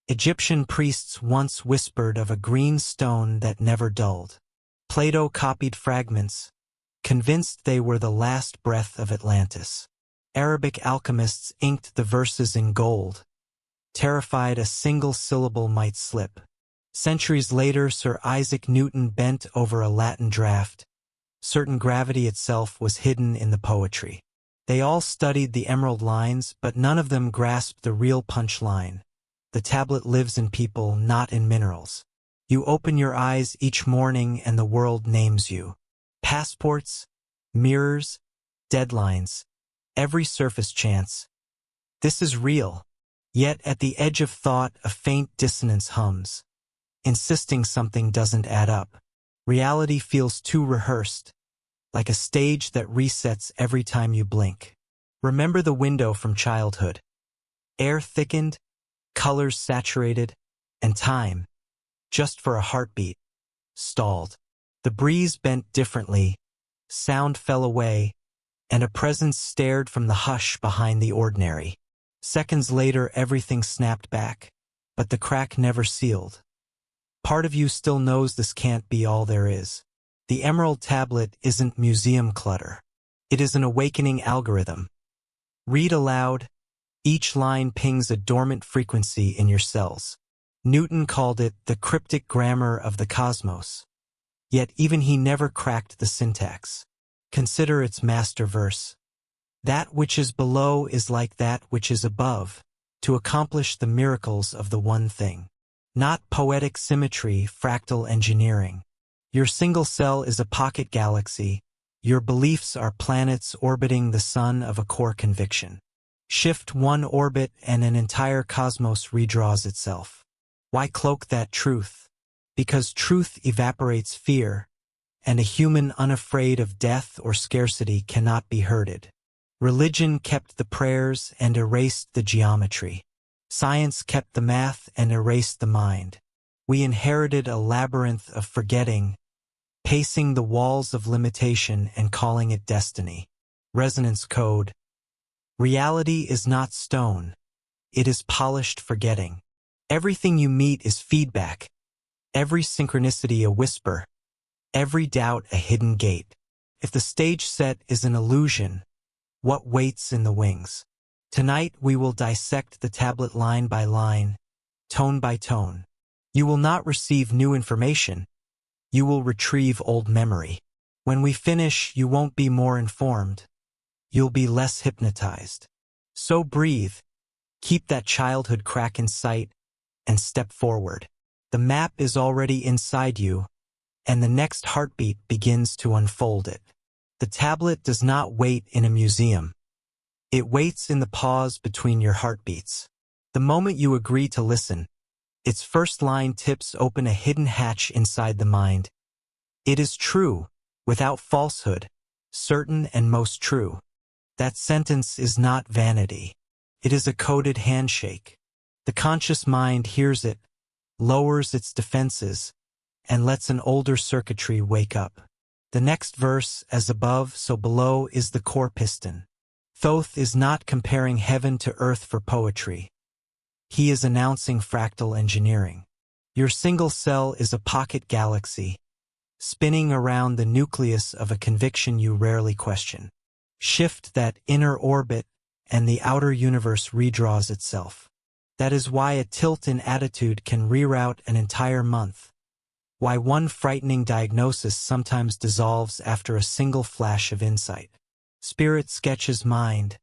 Egyptian priests once whispered of a green stone that never dulled. Plato copied fragments, convinced they were the last breath of Atlantis. Arabic alchemists inked the verses in gold, terrified a single syllable might slip. Centuries later, Sir Isaac Newton bent over a Latin draft, certain gravity itself was hidden in the poetry. They all studied the emerald lines, but none of them grasped the real punchline. The tablet lives in people, not in minerals. You open your eyes each morning and the world names you. Passports, mirrors, deadlines, every surface chance. This is real. Yet at the edge of thought a faint dissonance hums, insisting something doesn't add up. Reality feels too rehearsed, like a stage that resets every time you blink. Remember the window from childhood. Air thickened, colors saturated, and time, just for a heartbeat, stalled. The breeze bent differently, sound fell away, and a presence stared from the hush behind the ordinary. Seconds later everything snapped back, but the crack never sealed. Part of you still knows this can't be all there is. The emerald tablet isn't museum clutter. It is an awakening algorithm. Read aloud. Each line pings a dormant frequency in your cells. Newton called it the cryptic grammar of the cosmos. Yet even he never cracked the syntax. Consider its master verse. That which is below is like that which is above, to accomplish the miracles of the one thing. Not poetic symmetry, fractal engineering. Your single cell is a pocket galaxy. Your beliefs are planets orbiting the sun of a core conviction. Shift one orbit and an entire cosmos redraws itself. Why cloak that truth? Because truth evaporates fear, and a human unafraid of death or scarcity cannot be herded. Religion kept the prayers and erased the geometry. Science kept the math and erased the mind. We inherited a labyrinth of forgetting, pacing the walls of limitation and calling it destiny. Resonance code. Reality is not stone. It is polished forgetting. Everything you meet is feedback. Every synchronicity a whisper. Every doubt a hidden gate. If the stage set is an illusion, what waits in the wings? Tonight we will dissect the tablet line by line, tone by tone. You will not receive new information. You will retrieve old memory. When we finish, you won't be more informed. You'll be less hypnotized. So breathe, keep that childhood crack in sight, and step forward. The map is already inside you, and the next heartbeat begins to unfold it. The tablet does not wait in a museum. It waits in the pause between your heartbeats. The moment you agree to listen, its first line tips open a hidden hatch inside the mind. It is true, without falsehood, certain and most true. That sentence is not vanity. It is a coded handshake. The conscious mind hears it, lowers its defenses, and lets an older circuitry wake up. The next verse, as above, so below, is the core piston. Thoth is not comparing heaven to earth for poetry. He is announcing fractal engineering. Your single cell is a pocket galaxy, spinning around the nucleus of a conviction you rarely question. Shift that inner orbit, and the outer universe redraws itself. That is why a tilt in attitude can reroute an entire month. Why one frightening diagnosis sometimes dissolves after a single flash of insight. Spirit sketches mind.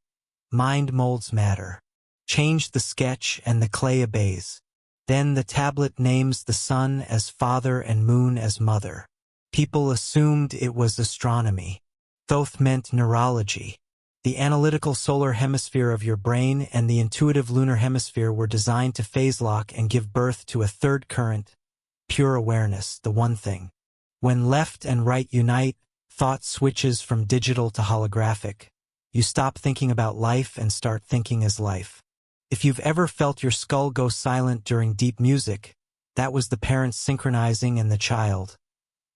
Mind molds matter. Change the sketch and the clay obeys. Then the tablet names the sun as father and moon as mother. People assumed it was astronomy. Thoth meant neurology. The analytical solar hemisphere of your brain and the intuitive lunar hemisphere were designed to phase lock and give birth to a third current, pure awareness, the one thing. When left and right unite, thought switches from digital to holographic. You stop thinking about life and start thinking as life. If you've ever felt your skull go silent during deep music, that was the parents synchronizing and the child.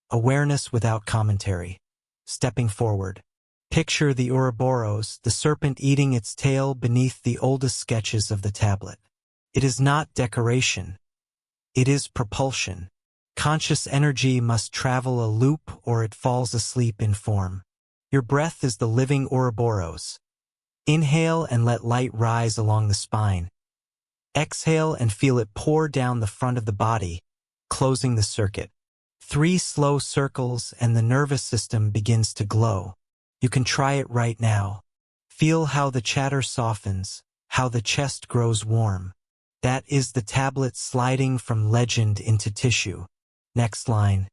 Awareness without commentary. Stepping forward. Picture the Ouroboros, the serpent eating its tail beneath the oldest sketches of the tablet. It is not decoration. It is propulsion. Conscious energy must travel a loop or it falls asleep in form. Your breath is the living Ouroboros. Inhale and let light rise along the spine. Exhale and feel it pour down the front of the body, closing the circuit. 3 slow circles and the nervous system begins to glow. You can try it right now. Feel how the chatter softens, how the chest grows warm. That is the tablet sliding from legend into tissue. Next line.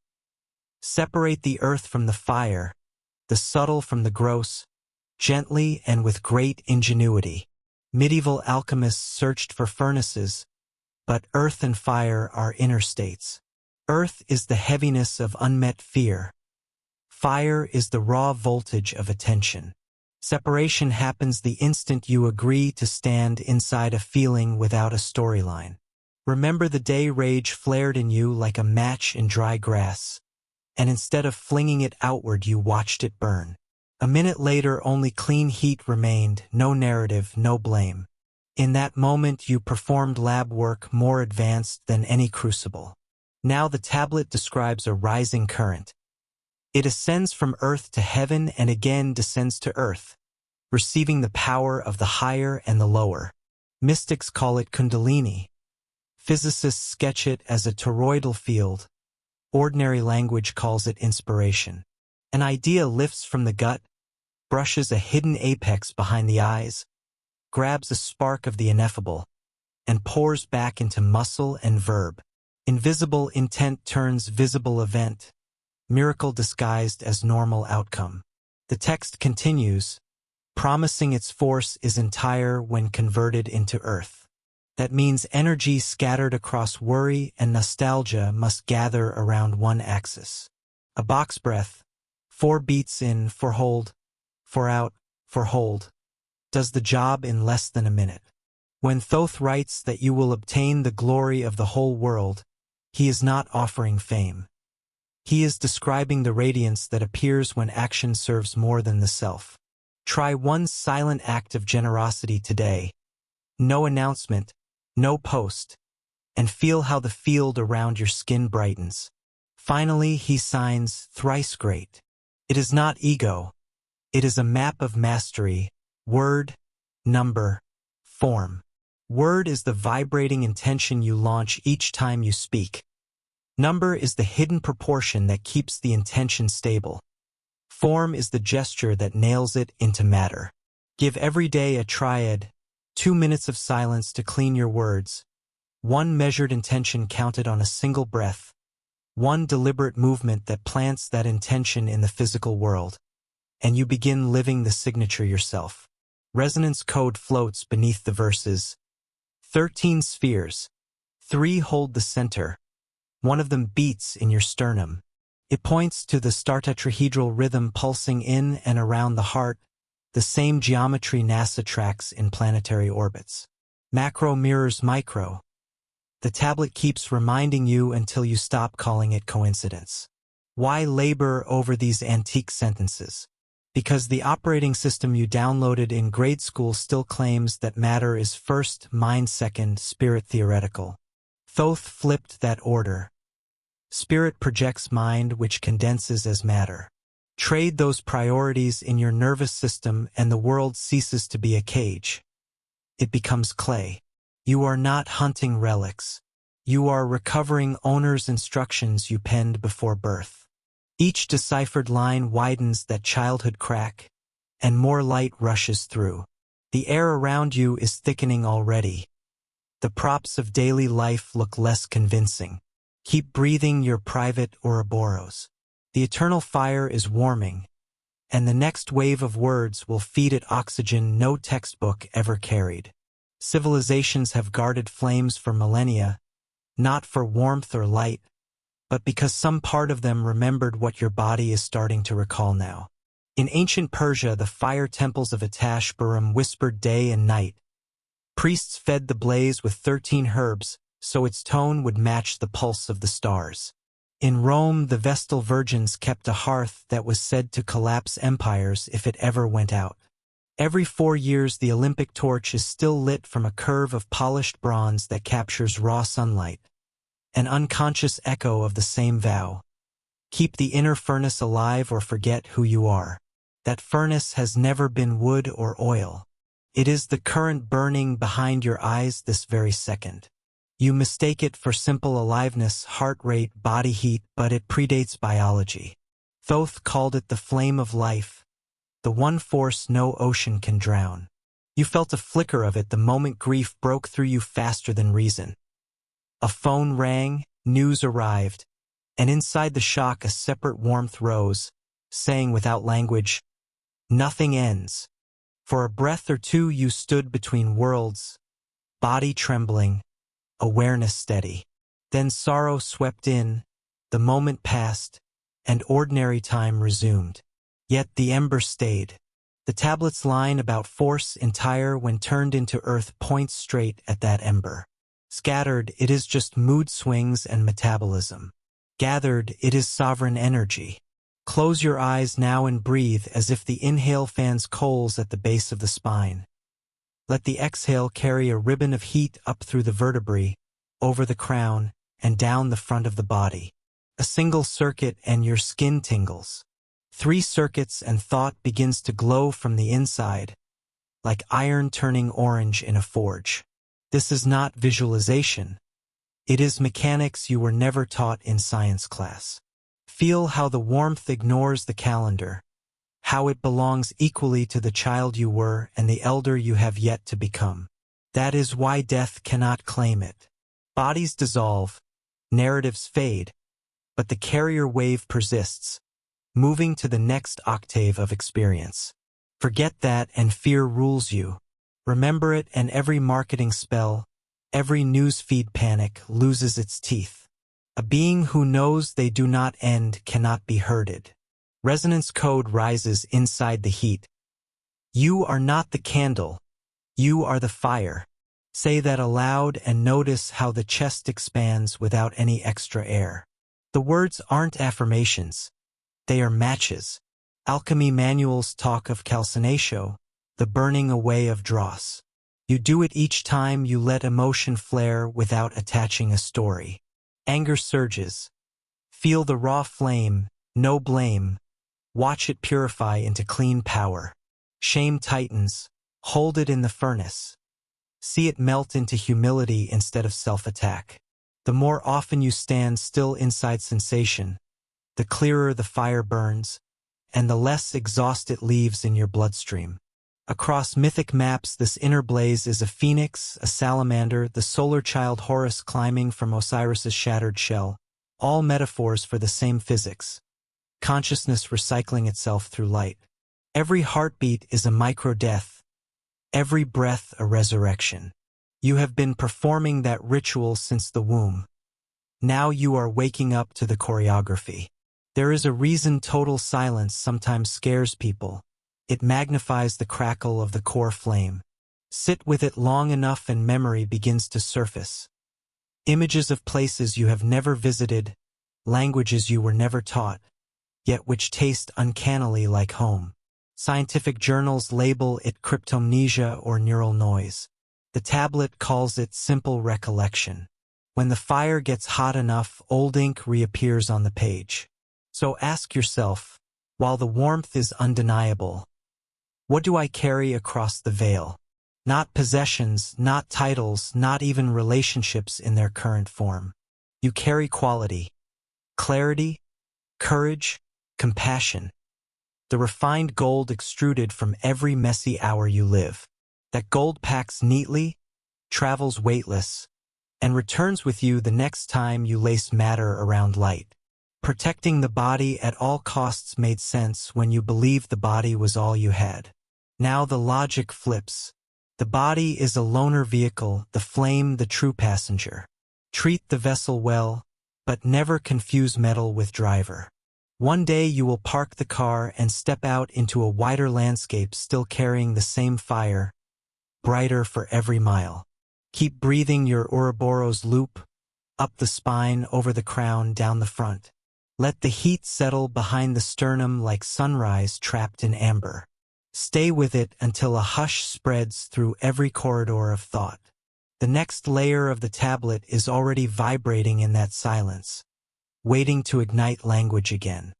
Separate the earth from the fire, the subtle from the gross, gently and with great ingenuity. Medieval alchemists searched for furnaces, but earth and fire are inner states. Earth is the heaviness of unmet fear. Fire is the raw voltage of attention. Separation happens the instant you agree to stand inside a feeling without a storyline. Remember the day rage flared in you like a match in dry grass, and instead of flinging it outward you watched it burn. A minute later only clean heat remained, no narrative, no blame. In that moment you performed lab work more advanced than any crucible. Now the tablet describes a rising current. It ascends from earth to heaven and again descends to earth, receiving the power of the higher and the lower. Mystics call it Kundalini. Physicists sketch it as a toroidal field. Ordinary language calls it inspiration. An idea lifts from the gut, brushes a hidden apex behind the eyes, grabs a spark of the ineffable, and pours back into muscle and verb. Invisible intent turns visible event, miracle disguised as normal outcome. The text continues, promising its force is entire when converted into earth. That means energy scattered across worry and nostalgia must gather around one axis. A box breath, 4 beats in, 4 hold, 4 out, 4 hold, does the job in less than a minute. When Thoth writes that you will obtain the glory of the whole world, he is not offering fame. He is describing the radiance that appears when action serves more than the self. Try one silent act of generosity today. No announcement, no post, and feel how the field around your skin brightens. Finally, he signs, thrice great. It is not ego. It is a map of mastery, word, number, form. Word is the vibrating intention you launch each time you speak. Number is the hidden proportion that keeps the intention stable. Form is the gesture that nails it into matter. Give every day a triad, 2 minutes of silence to clean your words, 1 measured intention counted on a single breath, 1 deliberate movement that plants that intention in the physical world, and you begin living the signature yourself. Resonance code floats beneath the verses. 13 spheres. 3 hold the center. 1 of them beats in your sternum. It points to the startetrahedral rhythm pulsing in and around the heart, the same geometry NASA tracks in planetary orbits. Macro mirrors micro. The tablet keeps reminding you until you stop calling it coincidence. Why labor over these antique sentences? Because the operating system you downloaded in grade school still claims that matter is first, mind second, spirit theoretical. Thoth flipped that order. Spirit projects mind, which condenses as matter. Trade those priorities in your nervous system and the world ceases to be a cage. It becomes clay. You are not hunting relics. You are recovering owner's instructions you penned before birth. Each deciphered line widens that childhood crack, and more light rushes through. The air around you is thickening already. The props of daily life look less convincing. Keep breathing your private Ouroboros. The eternal fire is warming, and the next wave of words will feed it oxygen no textbook ever carried. Civilizations have guarded flames for millennia, not for warmth or light, but because some part of them remembered what your body is starting to recall now. In ancient Persia, the fire temples of Atashburum whispered day and night. Priests fed the blaze with 13 herbs, so its tone would match the pulse of the stars. In Rome, the Vestal virgins kept a hearth that was said to collapse empires if it ever went out. Every 4 years the Olympic torch is still lit from a curve of polished bronze that captures raw sunlight, an unconscious echo of the same vow. Keep the inner furnace alive or forget who you are. That furnace has never been wood or oil. It is the current burning behind your eyes this very second. You mistake it for simple aliveness, heart rate, body heat, but it predates biology. Thoth called it the flame of life, the one force no ocean can drown. You felt a flicker of it the moment grief broke through you faster than reason. A phone rang, news arrived, and inside the shock a separate warmth rose, saying without language, "Nothing ends." For a breath or two you stood between worlds, body trembling, awareness steady. Then sorrow swept in, the moment passed, and ordinary time resumed. Yet the ember stayed. The tablet's line about force entire when turned into earth points straight at that ember. Scattered, it is just mood swings and metabolism. Gathered, it is sovereign energy. Close your eyes now and breathe as if the inhale fans coals at the base of the spine. Let the exhale carry a ribbon of heat up through the vertebrae, over the crown, and down the front of the body. A single circuit and your skin tingles. 3 circuits and thought begins to glow from the inside, like iron turning orange in a forge. This is not visualization. It is mechanics you were never taught in science class. Feel how the warmth ignores the calendar, how it belongs equally to the child you were and the elder you have yet to become. That is why death cannot claim it. Bodies dissolve, narratives fade, but the carrier wave persists, moving to the next octave of experience. Forget that and fear rules you. Remember it and every marketing spell, every newsfeed panic loses its teeth. A being who knows they do not end cannot be herded. Resonance code rises inside the heat. You are not the candle. You are the fire. Say that aloud and notice how the chest expands without any extra air. The words aren't affirmations. They are matches. Alchemy manuals talk of calcinatio, the burning away of dross. You do it each time you let emotion flare without attaching a story. Anger surges. Feel the raw flame, no blame. Watch it purify into clean power. Shame tightens. Hold it in the furnace. See it melt into humility instead of self-attack. The more often you stand still inside sensation, the clearer the fire burns, and the less exhaust it leaves in your bloodstream. Across mythic maps, this inner blaze is a phoenix, a salamander, the solar child Horus climbing from Osiris's shattered shell, all metaphors for the same physics. Consciousness recycling itself through light. Every heartbeat is a micro-death, every breath a resurrection. You have been performing that ritual since the womb. Now you are waking up to the choreography. There is a reason total silence sometimes scares people. It magnifies the crackle of the core flame. Sit with it long enough and memory begins to surface. Images of places you have never visited, languages you were never taught, yet which taste uncannily like home. Scientific journals label it cryptomnesia or neural noise. The tablet calls it simple recollection. When the fire gets hot enough, old ink reappears on the page. So ask yourself, while the warmth is undeniable, what do I carry across the veil? Not possessions, not titles, not even relationships in their current form. You carry quality, clarity, courage, compassion. The refined gold extruded from every messy hour you live. That gold packs neatly, travels weightless, and returns with you the next time you lace matter around light. Protecting the body at all costs made sense when you believed the body was all you had. Now the logic flips. The body is a loaner vehicle, the flame the true passenger. Treat the vessel well, but never confuse metal with driver. One day you will park the car and step out into a wider landscape still carrying the same fire, brighter for every mile. Keep breathing your Ouroboros loop, up the spine, over the crown, down the front. Let the heat settle behind the sternum like sunrise trapped in amber. Stay with it until a hush spreads through every corridor of thought. The next layer of the tablet is already vibrating in that silence, waiting to ignite language again.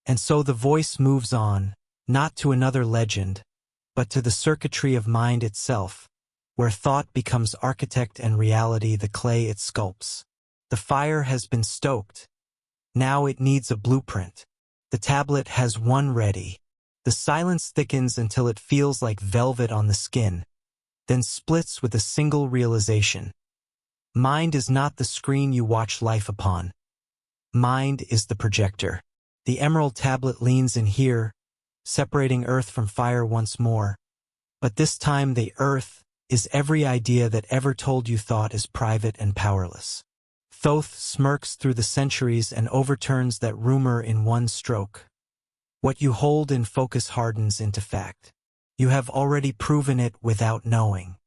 And so the voice moves on, not to another legend, but to the circuitry of mind itself, where thought becomes architect and reality the clay it sculpts. The fire has been stoked. Now it needs a blueprint. The tablet has one ready. The silence thickens until it feels like velvet on the skin, then splits with a single realization. Mind is not the screen you watch life upon. Mind is the projector. The emerald tablet leans in here, separating earth from fire once more. But this time the earth is every idea that ever told you thought is private and powerless. Thoth smirks through the centuries and overturns that rumor in one stroke. What you hold in focus hardens into fact. You have already proven it without knowing.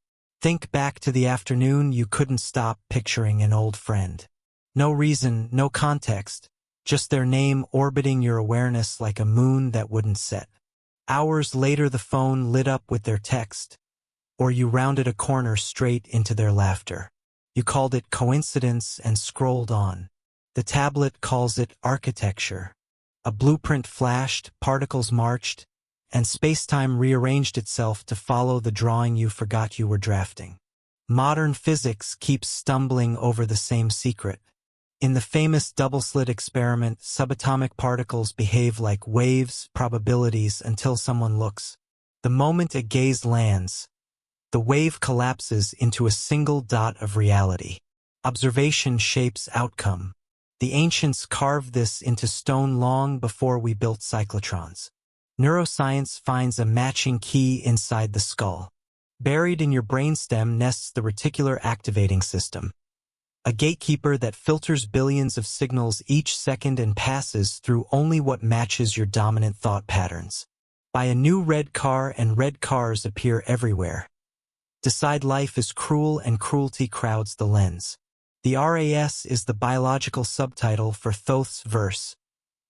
Think back to the afternoon you couldn't stop picturing an old friend. No reason, no context, just their name orbiting your awareness like a moon that wouldn't set. Hours later the phone lit up with their text, or you rounded a corner straight into their laughter. You called it coincidence and scrolled on. The tablet calls it architecture. A blueprint flashed, particles marched, and space-time rearranged itself to follow the drawing you forgot you were drafting. Modern physics keeps stumbling over the same secret. In the famous double-slit experiment, subatomic particles behave like waves, probabilities, until someone looks. The moment a gaze lands, the wave collapses into a single dot of reality. Observation shapes outcome. The ancients carved this into stone long before we built cyclotrons. Neuroscience finds a matching key inside the skull. Buried in your brainstem nests the reticular activating system, a gatekeeper that filters billions of signals each second and passes through only what matches your dominant thought patterns. Buy a new red car and red cars appear everywhere. Decide life is cruel and cruelty crowds the lens. The RAS is the biological subtitle for Thoth's verse,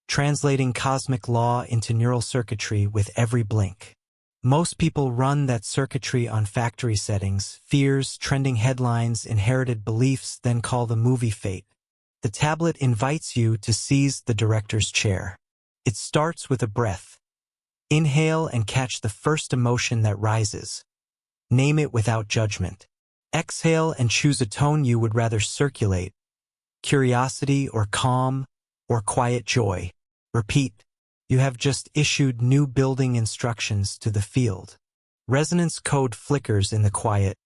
translating cosmic law into neural circuitry with every blink. Most people run that circuitry on factory settings, fears, trending headlines, inherited beliefs, then call the movie fate. The tablet invites you to seize the director's chair. It starts with a breath. Inhale and catch the first emotion that rises. Name it without judgment. Exhale and choose a tone you would rather circulate. Curiosity or calm or quiet joy. Repeat. You have just issued new building instructions to the field. Resonance code flickers in the quiet.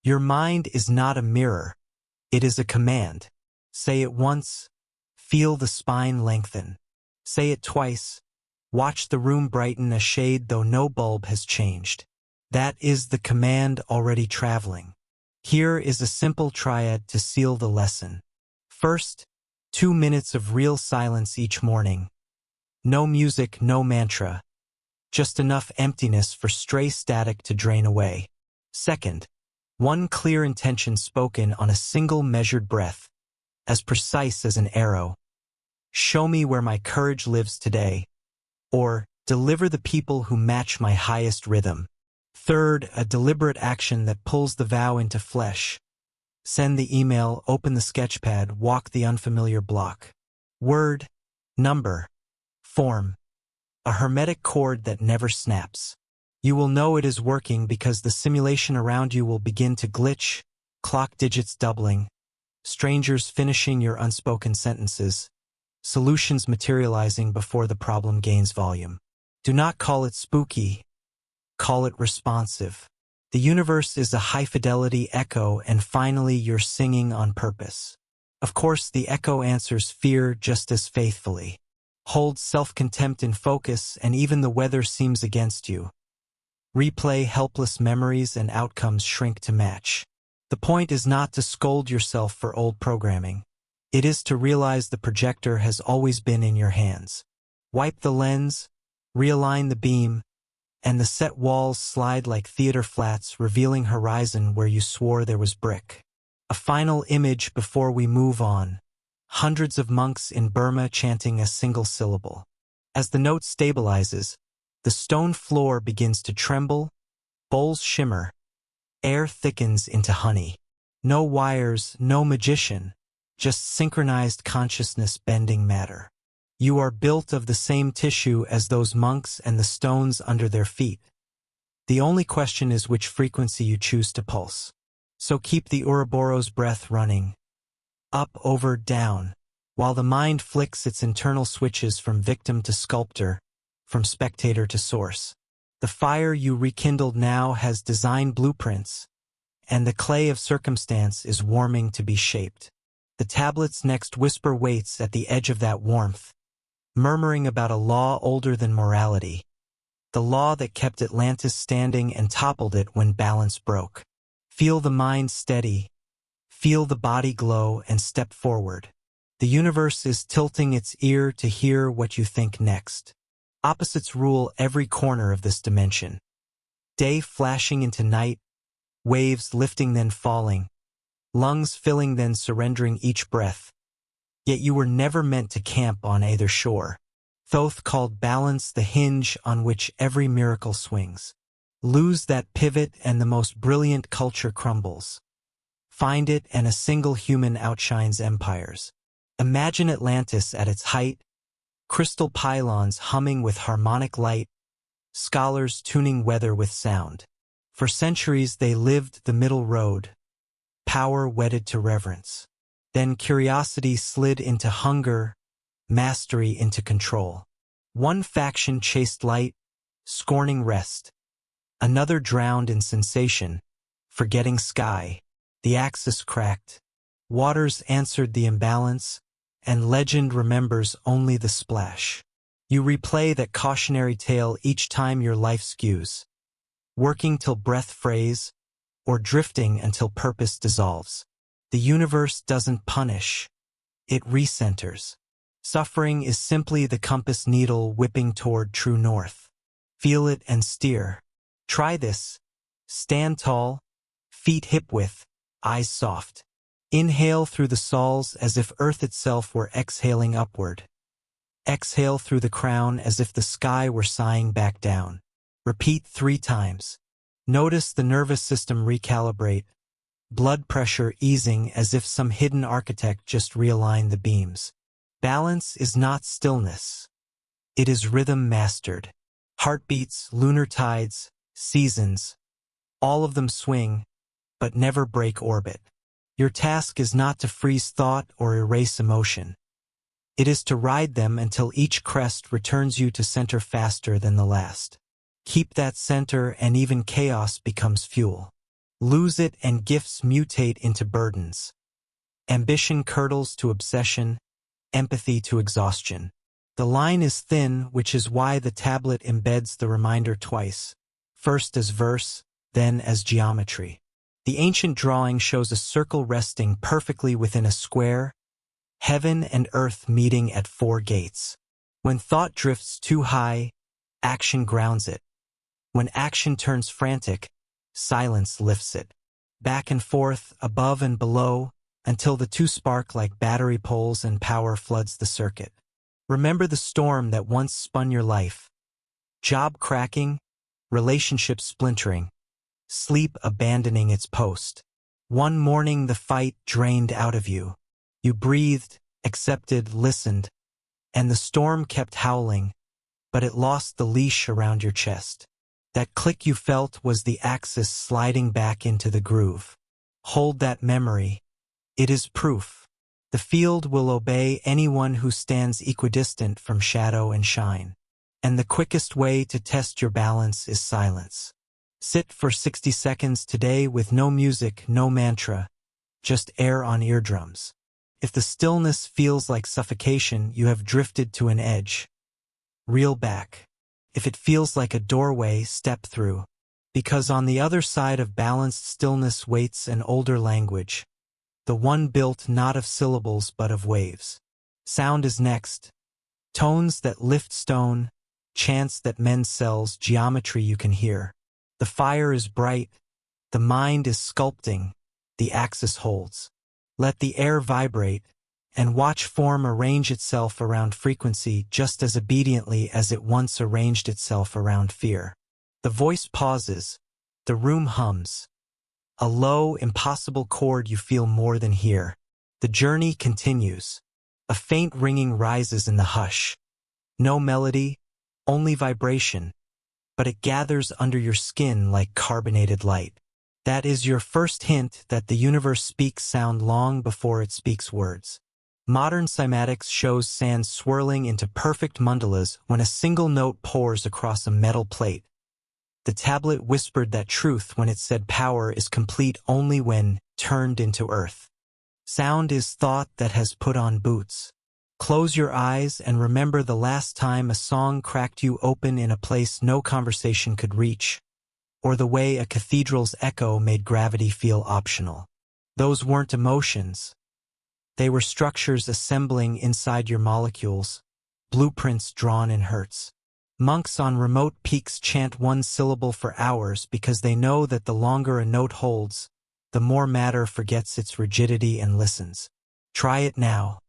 Your mind is not a mirror. It is a command. Say it once. Feel the spine lengthen. Say it twice. Watch the room brighten a shade though no bulb has changed. That is the command already traveling. Here is a simple triad to seal the lesson. First, 2 minutes of real silence each morning. No music, no mantra. Just enough emptiness for stray static to drain away. Second, 1 clear intention spoken on a single measured breath, as precise as an arrow. Show me where my courage lives today. Or, deliver the people who match my highest rhythm. Third, a deliberate action that pulls the vow into flesh. Send the email, open the sketchpad, walk the unfamiliar block. Word, number, form. A hermetic chord that never snaps. You will know it is working because the simulation around you will begin to glitch, clock digits doubling, strangers finishing your unspoken sentences, solutions materializing before the problem gains volume. Do not call it spooky. Call it responsive. The universe is a high-fidelity echo, and finally you're singing on purpose. Of course, the echo answers fear just as faithfully. Holds self-contempt in focus, and even the weather seems against you. Replay helpless memories and outcomes shrink to match. The point is not to scold yourself for old programming. It is to realize the projector has always been in your hands. Wipe the lens, realign the beam, and the set walls slide like theater flats, revealing horizon where you swore there was brick. A final image before we move on. Hundreds of monks in Burma chanting a single syllable. As the note stabilizes, The stone floor begins to tremble, bowls shimmer, air thickens into honey. No wires, no magician, just synchronized consciousness bending matter. You are built of the same tissue as those monks and the stones under their feet. The only question is which frequency you choose to pulse. So keep the Ouroboros breath running, up, over, down, while the mind flicks its internal switches from victim to sculptor, from spectator to source. The fire you rekindled now has design blueprints, and the clay of circumstance is warming to be shaped. The tablet's next whisper waits at the edge of that warmth, murmuring about a law older than morality, the law that kept Atlantis standing and toppled it when balance broke. Feel the mind steady, feel the body glow, and step forward. The universe is tilting its ear to hear what you think next. Opposites rule every corner of this dimension. Day flashing into night, waves lifting then falling, lungs filling then surrendering each breath. Yet you were never meant to camp on either shore. Thoth called balance the hinge on which every miracle swings. Lose that pivot and the most brilliant culture crumbles. Find it and a single human outshines empires. Imagine Atlantis at its height, crystal pylons humming with harmonic light, scholars tuning weather with sound. For centuries they lived the middle road, power wedded to reverence. Then curiosity slid into hunger, mastery into control. One faction chased light, scorning rest. Another drowned in sensation, forgetting sky. The axis cracked. Waters answered the imbalance, and legend remembers only the splash. You replay that cautionary tale each time your life skews, working till breath frays, or drifting until purpose dissolves. The universe doesn't punish, it recenters. Suffering is simply the compass needle whipping toward true north. Feel it and steer. Try this. Stand tall, feet hip-width, eyes soft. Inhale through the soles as if earth itself were exhaling upward. Exhale through the crown as if the sky were sighing back down. Repeat 3 times. Notice the nervous system recalibrate, blood pressure easing as if some hidden architect just realigned the beams. Balance is not stillness. It is rhythm mastered. Heartbeats, lunar tides, seasons, all of them swing, but never break orbit. Your task is not to freeze thought or erase emotion. It is to ride them until each crest returns you to center faster than the last. Keep that center and even chaos becomes fuel. Lose it and gifts mutate into burdens. Ambition curdles to obsession, empathy to exhaustion. The line is thin, which is why the tablet embeds the reminder twice, first as verse, then as geometry. The ancient drawing shows a circle resting perfectly within a square, heaven and earth meeting at 4 gates. When thought drifts too high, action grounds it. When action turns frantic, silence lifts it. Back and forth, above and below, until the two spark like battery poles and power floods the circuit. Remember the storm that once spun your life. Job cracking, relationship splintering, sleep abandoning its post. One morning the fight drained out of you. You breathed, accepted, listened, and the storm kept howling, but it lost the leash around your chest. That click you felt was the axis sliding back into the groove. Hold that memory. It is proof. The field will obey anyone who stands equidistant from shadow and shine. And the quickest way to test your balance is silence. Sit for 60 seconds today with no music, no mantra, just air on eardrums. If the stillness feels like suffocation, you have drifted to an edge. Reel back. If it feels like a doorway, step through. Because on the other side of balanced stillness waits an older language. The one built not of syllables but of waves. Sound is next. Tones that lift stone, chants that mend cells, geometry you can hear. The fire is bright, the mind is sculpting, the axis holds. Let the air vibrate, and watch form arrange itself around frequency just as obediently as it once arranged itself around fear. The voice pauses. The room hums. A low, impossible chord you feel more than hear. The journey continues. A faint ringing rises in the hush. No melody, only vibration, but it gathers under your skin like carbonated light. That is your first hint that the universe speaks sound long before it speaks words. Modern cymatics shows sand swirling into perfect mandalas when a single note pours across a metal plate. The tablet whispered that truth when it said power is complete only when turned into earth. Sound is thought that has put on boots. Close your eyes and remember the last time a song cracked you open in a place no conversation could reach, or the way a cathedral's echo made gravity feel optional. Those weren't emotions. They were structures assembling inside your molecules, blueprints drawn in hertz. Monks on remote peaks chant one syllable for hours because they know that the longer a note holds, the more matter forgets its rigidity and listens. Try it now.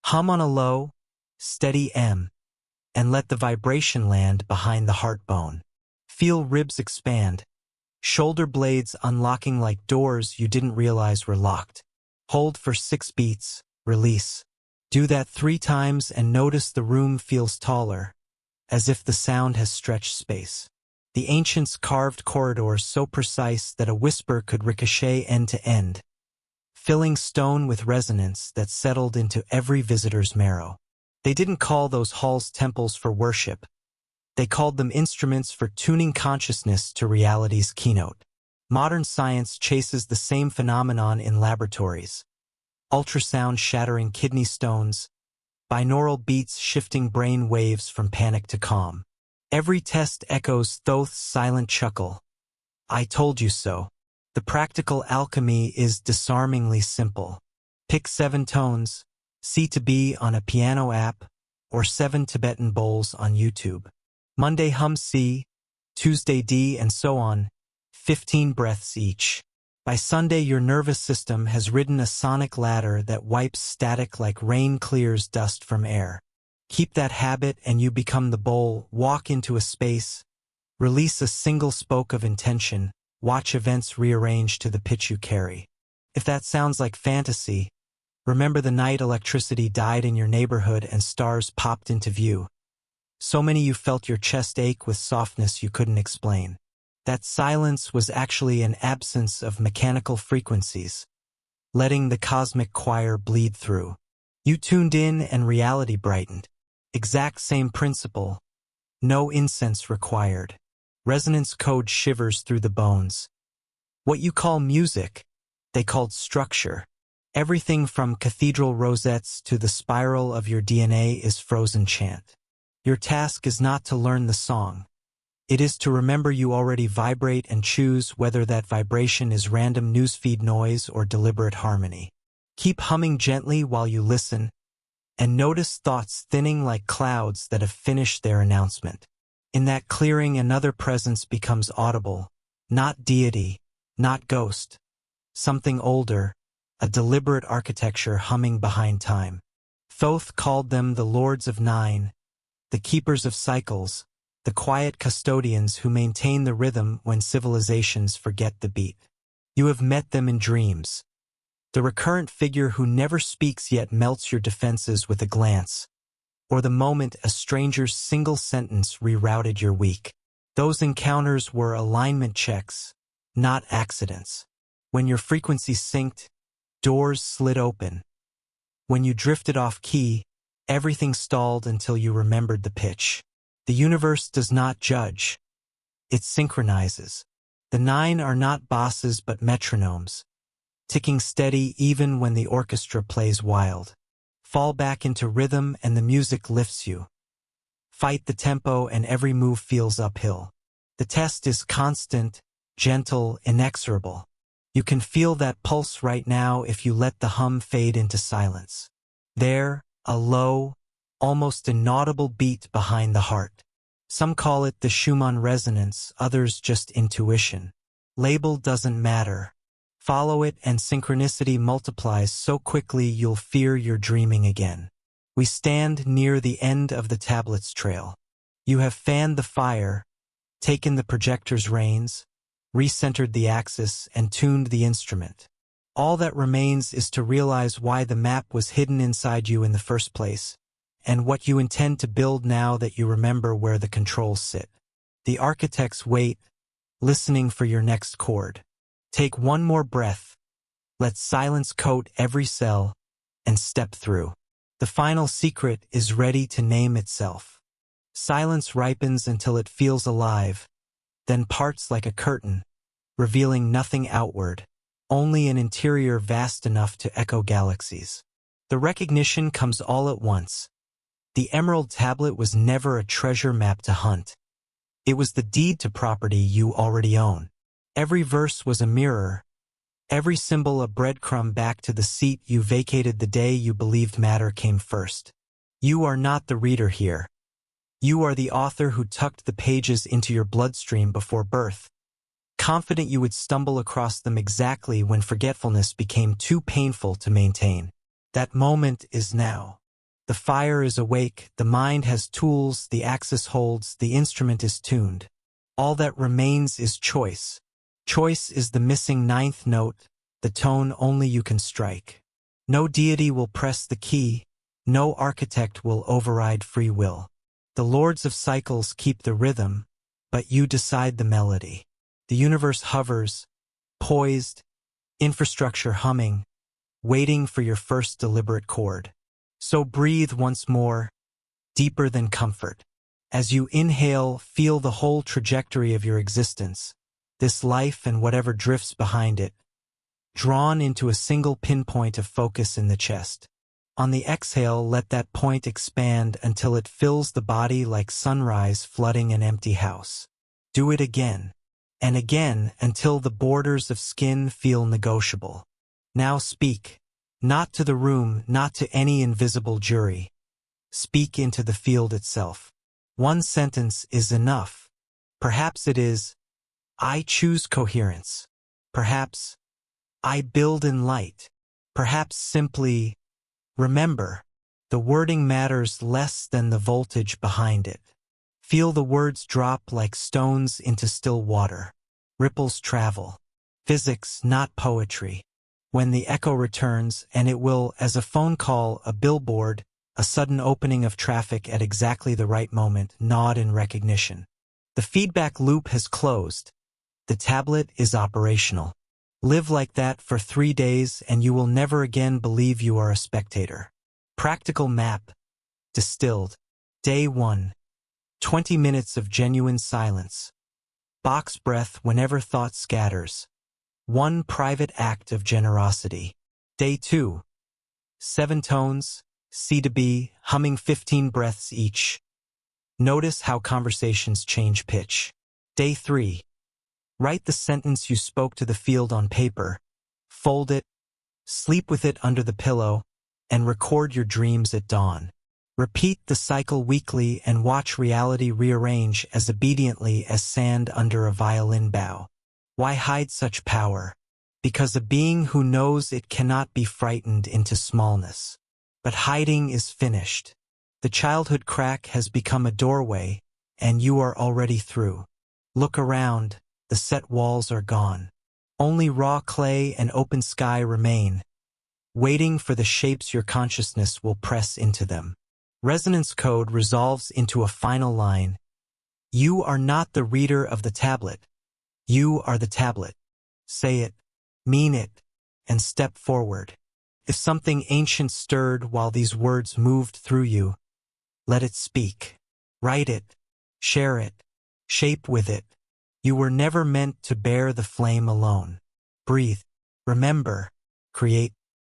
Hum on a low, steady M, and let the vibration land behind the heart bone. Feel ribs expand, shoulder blades unlocking like doors you didn't realize were locked. Hold for 6 beats, release. Do that 3 times and notice the room feels taller, as if the sound has stretched space. The ancients carved corridors so precise that a whisper could ricochet end to end, filling stone with resonance that settled into every visitor's marrow. They didn't call those halls temples for worship. They called them instruments for tuning consciousness to reality's keynote. Modern science chases the same phenomenon in laboratories. Ultrasound shattering kidney stones, binaural beats shifting brain waves from panic to calm. Every test echoes Thoth's silent chuckle. I told you so. The practical alchemy is disarmingly simple. Pick 7 tones, C to B on a piano app, or 7 Tibetan bowls on YouTube. Monday hum C, Tuesday D, and so on, 15 breaths each. By Sunday, your nervous system has ridden a sonic ladder that wipes static like rain clears dust from air. Keep that habit and you become the bowl. Walk into a space, release a single spoke of intention, watch events rearrange to the pitch you carry. If that sounds like fantasy, remember the night electricity died in your neighborhood and stars popped into view. So many you felt your chest ache with softness you couldn't explain. That silence was actually an absence of mechanical frequencies, letting the cosmic choir bleed through. You tuned in and reality brightened. Exact same principle. No incense required. Resonance code shivers through the bones. What you call music, they called structure. Everything from cathedral rosettes to the spiral of your DNA is frozen chant. Your task is not to learn the song. It is to remember you already vibrate and choose whether that vibration is random newsfeed noise or deliberate harmony. Keep humming gently while you listen, and notice thoughts thinning like clouds that have finished their announcement. In that clearing, another presence becomes audible, not deity, not ghost, something older, a deliberate architecture humming behind time. Thoth called them the Lords of Nine, the keepers of cycles, the quiet custodians who maintain the rhythm when civilizations forget the beat. You have met them in dreams. The recurrent figure who never speaks yet melts your defenses with a glance, or the moment a stranger's single sentence rerouted your week. Those encounters were alignment checks, not accidents. When your frequency synced, doors slid open. When you drifted off key, everything stalled until you remembered the pitch. The universe does not judge. It synchronizes. The 9 are not bosses but metronomes, ticking steady even when the orchestra plays wild. Fall back into rhythm and the music lifts you. Fight the tempo and every move feels uphill. The test is constant, gentle, inexorable. You can feel that pulse right now if you let the hum fade into silence. There, a low, almost inaudible beat behind the heart. Some call it the Schumann resonance, others just intuition. Label doesn't matter. Follow it and synchronicity multiplies so quickly you'll fear you're dreaming again. We stand near the end of the tablet's trail. You have fanned the fire, taken the projector's reins, recentered the axis, and tuned the instrument. All that remains is to realize why the map was hidden inside you in the first place, and what you intend to build now that you remember where the controls sit. The architects wait, listening for your next chord. Take one more breath, let silence coat every cell, and step through. The final secret is ready to name itself. Silence ripens until it feels alive, then parts like a curtain, revealing nothing outward, only an interior vast enough to echo galaxies. The recognition comes all at once. The Emerald Tablet was never a treasure map to hunt. It was the deed to property you already own. Every verse was a mirror, every symbol a breadcrumb back to the seat you vacated the day you believed matter came first. You are not the reader here. You are the author who tucked the pages into your bloodstream before birth, confident you would stumble across them exactly when forgetfulness became too painful to maintain. That moment is now. The fire is awake, the mind has tools, the axis holds, the instrument is tuned. All that remains is choice. Choice is the missing ninth note, the tone only you can strike. No deity will press the key, no architect will override free will. The lords of cycles keep the rhythm, but you decide the melody. The universe hovers, poised, infrastructure humming, waiting for your first deliberate chord. So breathe once more, deeper than comfort. As you inhale, feel the whole trajectory of your existence, this life and whatever drifts behind it, drawn into a single pinpoint of focus in the chest. On the exhale, let that point expand until it fills the body like sunrise flooding an empty house. Do it again, and again until the borders of skin feel negotiable. Now speak, not to the room, not to any invisible jury. Speak into the field itself. One sentence is enough. Perhaps it is, I choose coherence. Perhaps, I build in light. Perhaps simply, remember, the wording matters less than the voltage behind it. Feel the words drop like stones into still water. Ripples travel. Physics, not poetry. When the echo returns, and it will, as a phone call, a billboard, a sudden opening of traffic at exactly the right moment, nod in recognition. The feedback loop has closed. The tablet is operational. Live like that for 3 days and you will never again believe you are a spectator. Practical map. Distilled. Day 1. 20 minutes of genuine silence. Box breath whenever thought scatters. One private act of generosity. Day 2. 7 tones, C to B, humming 15 breaths each. Notice how conversations change pitch. Day 3. Write the sentence you spoke to the field on paper, fold it, sleep with it under the pillow, and record your dreams at dawn. Repeat the cycle weekly and watch reality rearrange as obediently as sand under a violin bow. Why hide such power? Because a being who knows it cannot be frightened into smallness. But hiding is finished. The childhood crack has become a doorway, and you are already through. Look around. The set walls are gone. Only raw clay and open sky remain, waiting for the shapes your consciousness will press into them. Resonance code resolves into a final line. You are not the reader of the tablet. You are the tablet. Say it, mean it, and step forward. If something ancient stirred while these words moved through you, let it speak. Write it, share it, shape with it. You were never meant to bear the flame alone. Breathe, remember, create,